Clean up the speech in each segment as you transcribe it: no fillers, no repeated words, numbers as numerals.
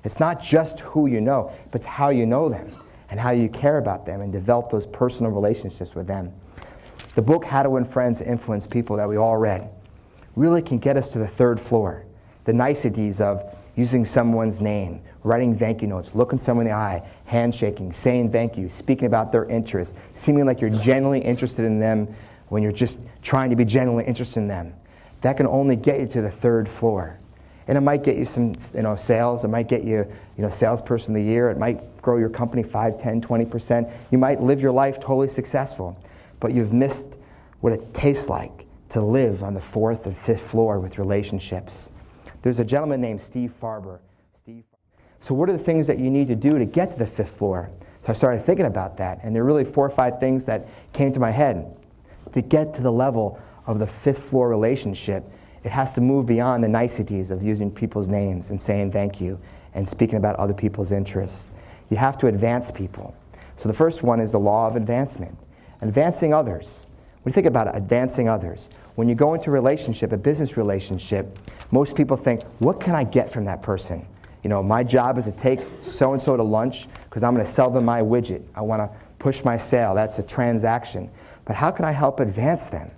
It's not just who you know, but it's how you know them and how you care about them and develop those personal relationships with them. The book, How to Win Friends and Influence People, that we all read, really can get us to the third floor. The niceties of using someone's name, writing thank you notes, looking someone in the eye, handshaking, saying thank you, speaking about their interests, seeming like you're genuinely interested in them when you're just trying to be genuinely interested in them. That can only get you to the third floor. And it might get you some sales, it might get you, salesperson of the year, it might grow your company 5, 10, 20%. You might live your life totally successful, but you've missed what it tastes like to live on the 4th or 5th floor with relationships. There's a gentleman named Steve Farber. So what are the things that you need to do to get to the 5th floor? So I started thinking about that, and there are really 4 or 5 things that came to my head. To get to the level of the 5th floor relationship, it has to move beyond the niceties of using people's names and saying thank you and speaking about other people's interests. You have to advance people. So the first one is the law of advancement. Advancing others. When you think about it, advancing others. When you go into a relationship, a business relationship, most people think, what can I get from that person? My job is to take so-and-so to lunch because I'm going to sell them my widget. I want to push my sale. That's a transaction. But how can I help advance them?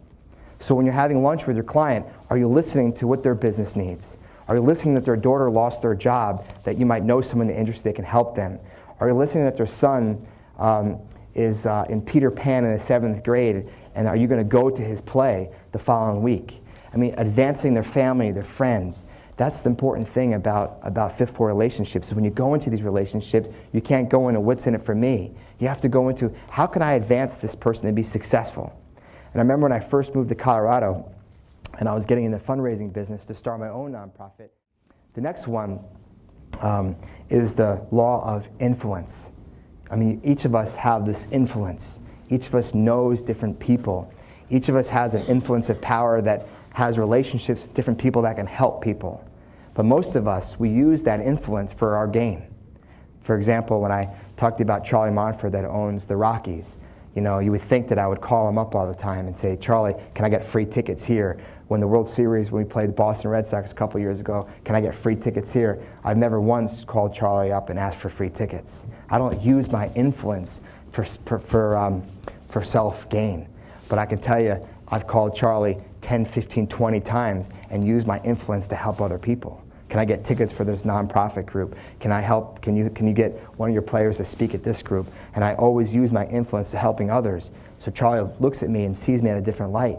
So when you're having lunch with your client, are you listening to what their business needs? Are you listening that their daughter lost their job, that you might know someone in the industry that can help them? Are you listening that their son is in Peter Pan in the 7th grade, and are you going to go to his play the following week? I mean, advancing their family, their friends. That's the important thing about 5th floor relationships. So when you go into these relationships, you can't go into what's in it for me. You have to go into how can I advance this person and be successful? And I remember when I first moved to Colorado and I was getting in the fundraising business to start my own nonprofit. The next one is the law of influence. I mean, each of us have this influence. Each of us knows different people. Each of us has an influence of power that has relationships with different people that can help people. But most of us, we use that influence for our gain. For example, when I talked to you about Charlie Monfort that owns the Rockies, you would think that I would call him up all the time and say, Charlie, can I get free tickets here? When the World Series, when we played the Boston Red Sox a couple years ago, can I get free tickets here? I've never once called Charlie up and asked for free tickets. I don't use my influence for self-gain. But I can tell you, I've called Charlie 10, 15, 20 times and used my influence to help other people. Can I get tickets for this nonprofit group? Can I help? Can you get one of your players to speak at this group? And I always use my influence to helping others. So Charlie looks at me and sees me in a different light.